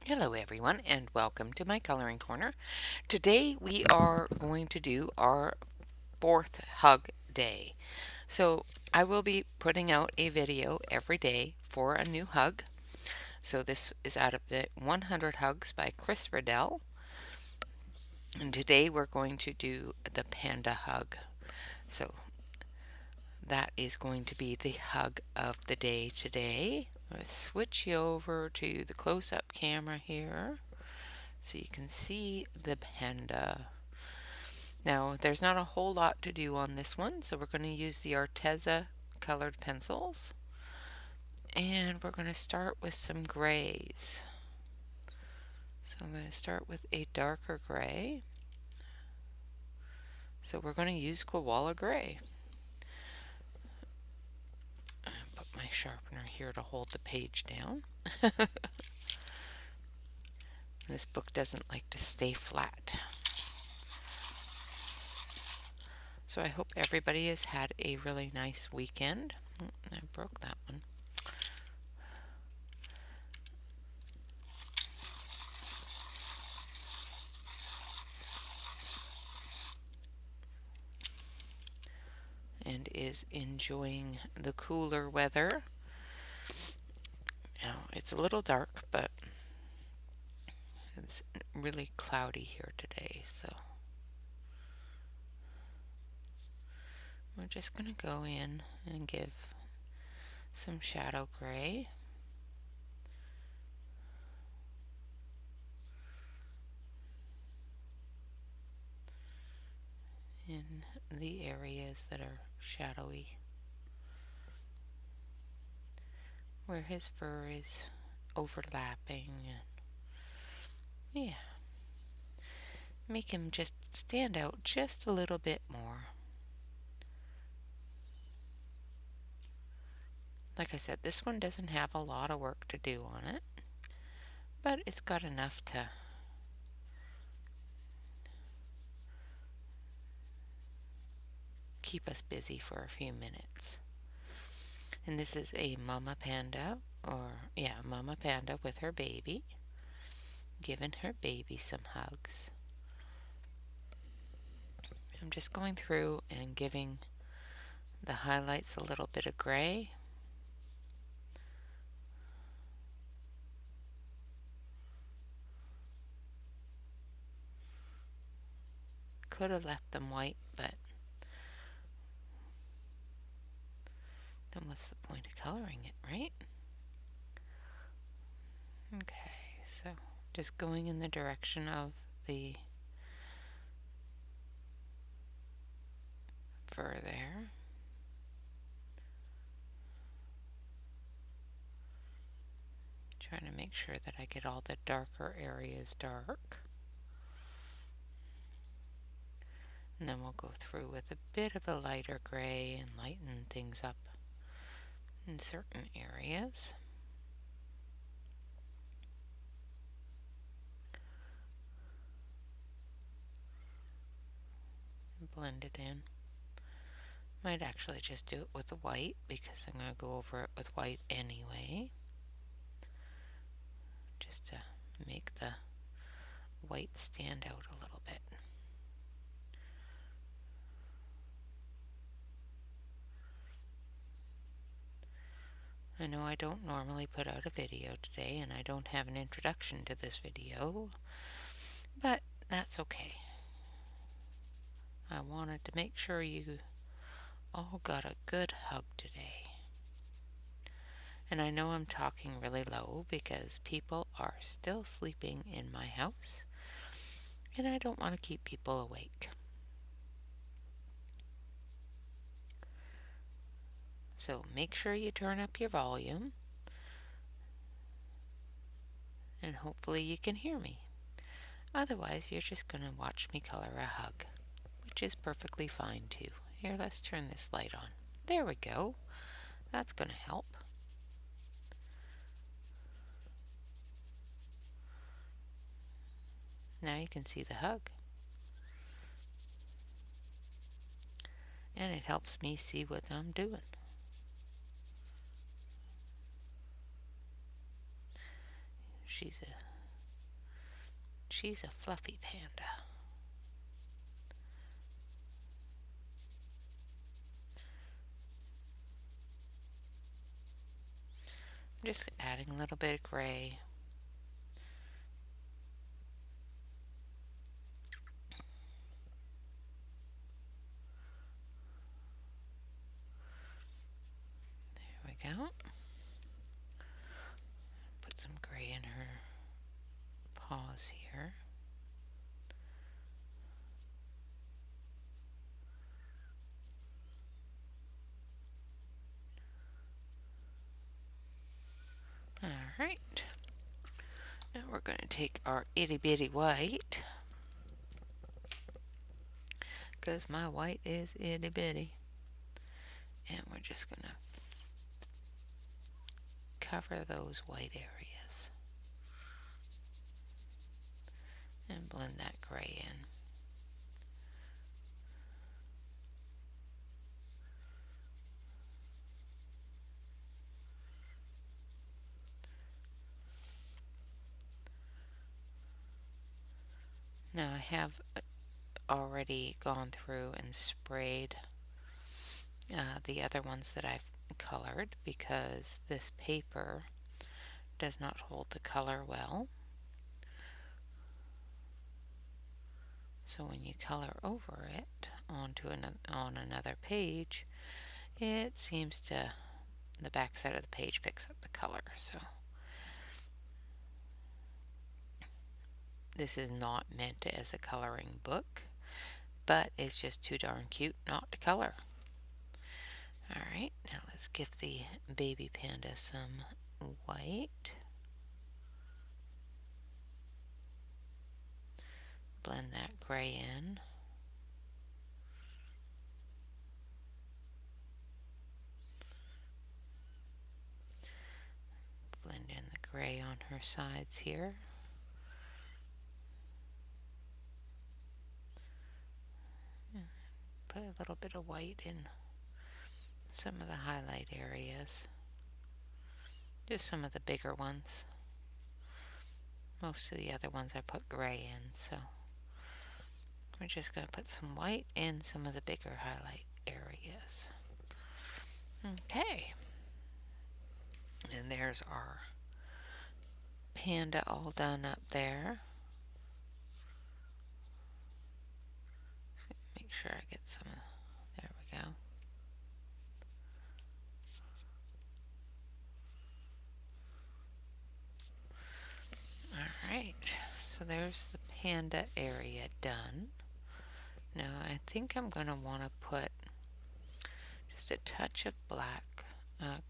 Hello everyone and welcome to my coloring corner. Today we are going to do our fourth hug day. So I will be putting out a video every day for a new hug. So this is out of the 100 Hugs by Riddell. And today we're going to do the panda hug. So that is going to be the hug of the day today. Let's switch you over to the close-up camera here, so you can see the panda. Now, there's not a whole lot to do on this one, so we're going to use the Arteza colored pencils. And we're going to start with some grays. So I'm going to start with a darker gray. So we're going to use koala gray. Put my sharpener here to hold the page down. This book doesn't like to stay flat. So I hope everybody has had a really nice weekend. I broke that one. And is enjoying the cooler weather. Now, it's a little dark, but it's really cloudy here today, so we're just going to go in and give some shadow gray. In the areas that are shadowy, where his fur is overlapping, and yeah, make him just stand out just a little bit more. Like I said, this one doesn't have a lot of work to do on it, but it's got enough to keep us busy for a few minutes. And this is a mama panda, mama panda with her baby, giving her baby some hugs. I'm just going through and giving the highlights a little bit of gray. Could have left them white, but then what's the point of coloring it, right? Okay, so just going in the direction of the fur there. Trying to make sure that I get all the darker areas dark. And then we'll go through with a bit of a lighter gray and lighten things up in certain areas. Blend it in. Might actually just do it with the white because I'm going to go over it with white anyway, just to make the white stand out a little bit. I know I don't normally put out a video today, and I don't have an introduction to this video, but that's okay. I wanted to make sure you all got a good hug today. And I know I'm talking really low because people are still sleeping in my house, and I don't want to keep people awake. So make sure you turn up your volume, and hopefully you can hear me. Otherwise, you're just going to watch me color a hug, which is perfectly fine too. Here, let's turn this light on. There we go. That's going to help. Now you can see the hug. And it helps me see what I'm doing. She's a she's a fluffy panda. Just adding a little bit of gray. There we go. Put some gray in her paws here. Alright. Now we're going to take our itty bitty white, because my white is itty bitty, and we're just going to cover those white areas and blend that gray in. Now I have already gone through and sprayed the other ones that I've colored, because this paper does not hold the color well. So when you color over it onto on another page, it seems to, the back side of the page picks up the color. So this is not meant as a coloring book, but it's just too darn cute not to color. Alright, now let's give the baby panda some white. Blend that gray in. Blend in the gray on her sides here. Put a little bit of white in some of the highlight areas. Just some of the bigger ones. Most of the other ones I put gray in, so we're just going to put some white in some of the bigger highlight areas. Okay. And there's our panda all done up there. Make sure I get some of, there we go. Alright, so there's the panda area done. Now I think I'm going to want to put just a touch of black,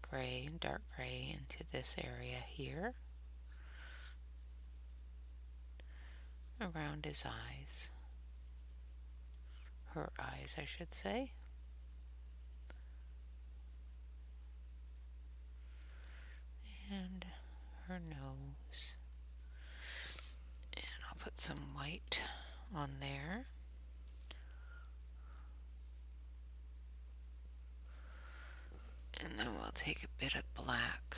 gray, dark gray into this area here, around his eyes. Her eyes, I should say. And her nose. And I'll put some white on there. And then we'll take a bit of black.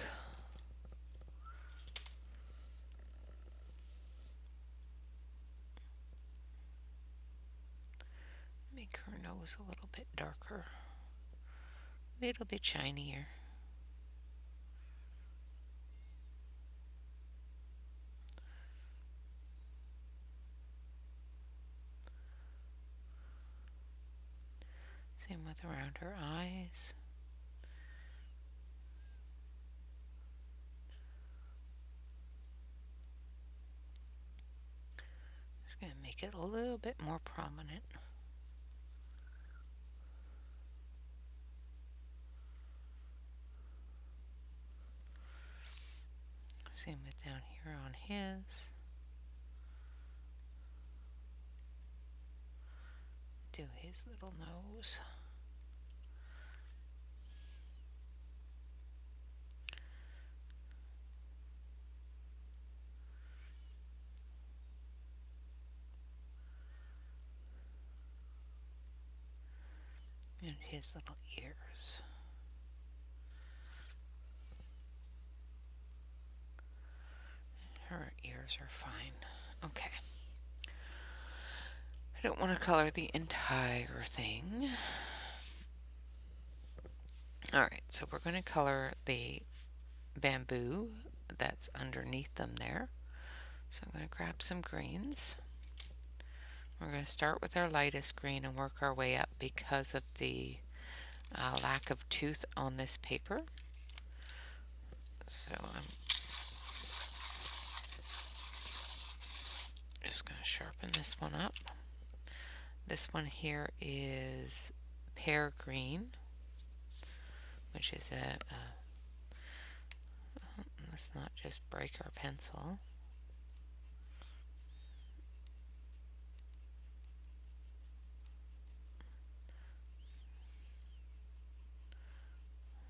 Make her nose a little bit darker. A little bit shinier. Same with around her eyes. Just going to make it a little bit more prominent. Same with down here on his. Do his little nose. And his little ears. Her ears are fine. Okay. I don't want to color the entire thing. Alright, so we're going to color the bamboo that's underneath them there. So I'm going to grab some greens. We're going to start with our lightest green and work our way up because of the lack of tooth on this paper. So I'm just going to sharpen this one up. This one here is pear green, which is let's not just break our pencil.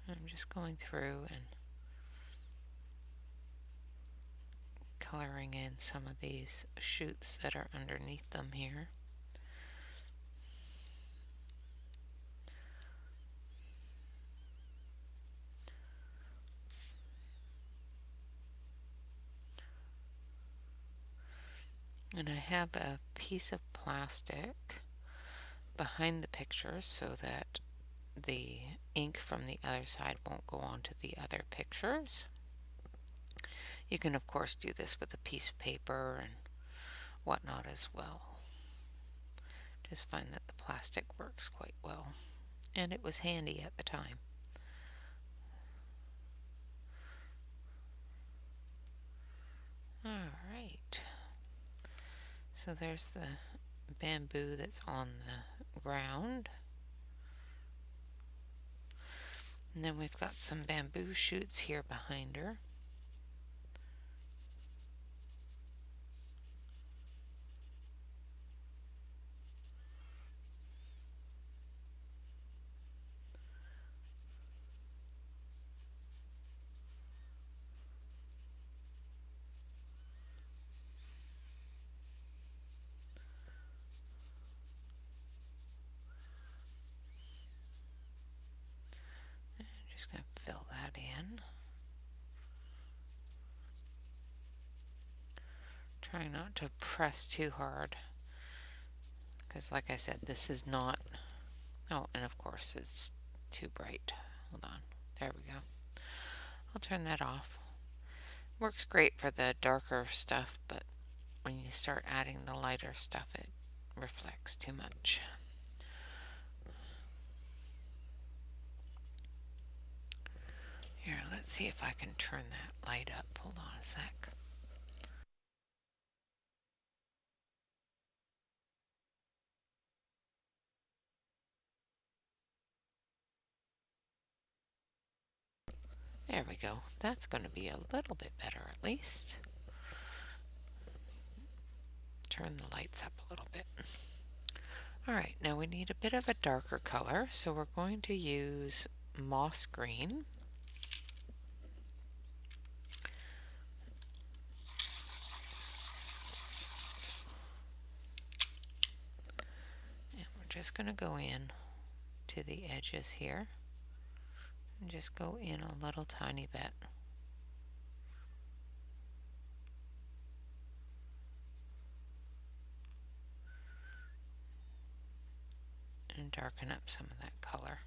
I'm just going through and coloring in some of these shoots that are underneath them here. And I have a piece of plastic behind the picture so that the ink from the other side won't go onto the other pictures. You can of course do this with a piece of paper and whatnot as well. Just find that the plastic works quite well, and it was handy at the time. Alright, so there's the bamboo that's on the ground. And then we've got some bamboo shoots here behind her. I'm just going to fill that in. Trying not to press too hard, because like I said, this is not, oh, and of course it's too bright. Hold on, there we go. I'll turn that off. Works great for the darker stuff, but when you start adding the lighter stuff, it reflects too much. Here, let's see if I can turn that light up. Hold on a sec. There we go. That's going to be a little bit better at least. Turn the lights up a little bit. Alright, now we need a bit of a darker color, so we're going to use moss green. And we're just going to go in to the edges here and just go in a little tiny bit. And darken up some of that color.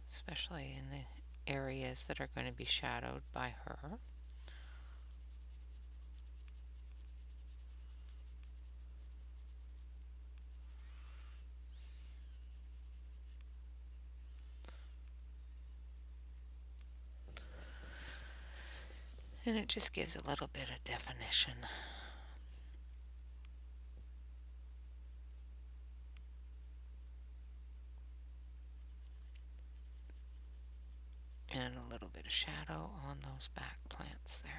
Especially in the areas that are going to be shadowed by her. And it just gives a little bit of definition. And a little bit of shadow on those back plants there.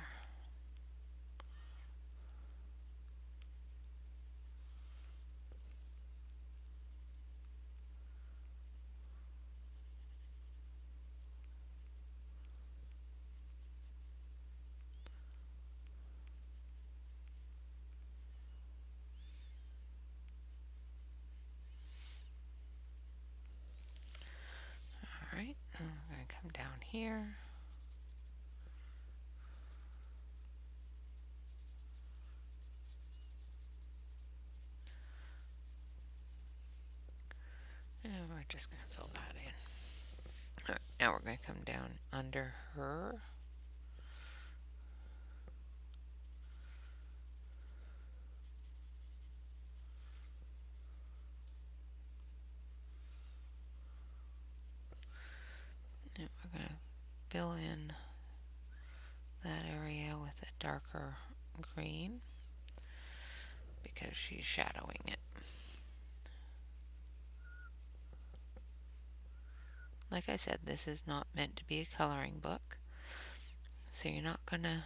Alright, I'm going to come down here. we're just going to fill that in. All right, now we're going to come down under her. And we're going to fill in that area with a darker green because she's shadowing it. Like I said, this is not meant to be a coloring book, so you're not going to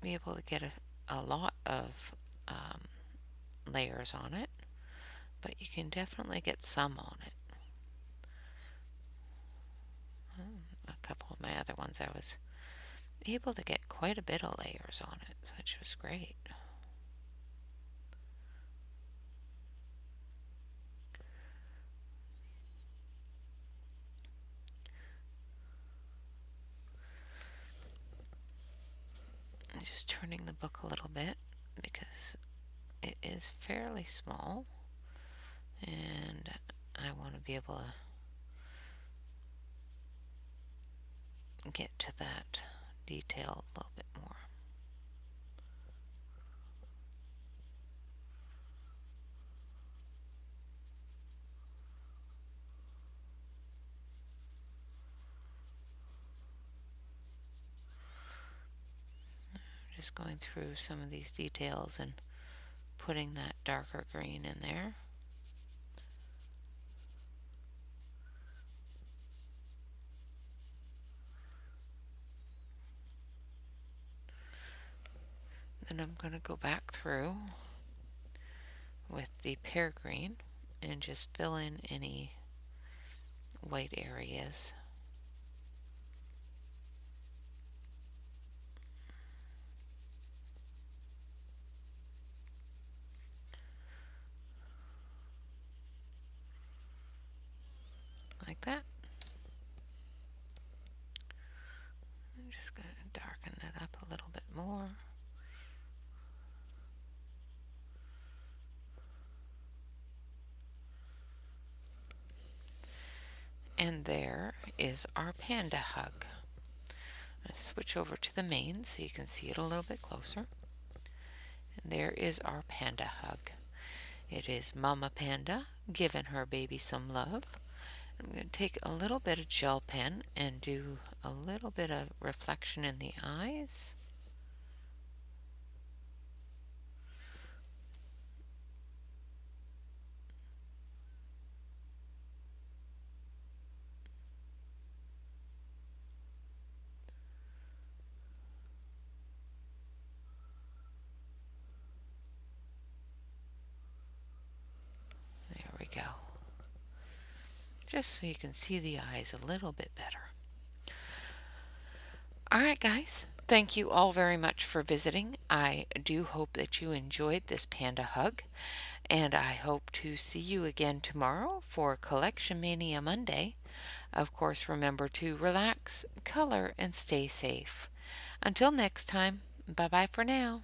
be able to get a lot of layers on it, but you can definitely get some on it. A couple of my other ones I was able to get quite a bit of layers on it, which was great. I'm just turning the book a little bit because it is fairly small and I want to be able to get to that detail a little bit more. Just going through some of these details and putting that darker green in there. Then I'm going to go back through with the pear green and just fill in any white areas. Like that. I'm just going to darken that up a little bit more. And there is our panda hug. I'll switch over to the main so you can see it a little bit closer. And there is our panda hug. It is Mama Panda giving her baby some love. I'm going to take a little bit of gel pen and do a little bit of reflection in the eyes. There we go. Just so you can see the eyes a little bit better. Alright guys, thank you all very much for visiting. I do hope that you enjoyed this panda hug, and I hope to see you again tomorrow for Collection Mania Monday. Of course, remember to relax, color, and stay safe. Until next time, bye-bye for now.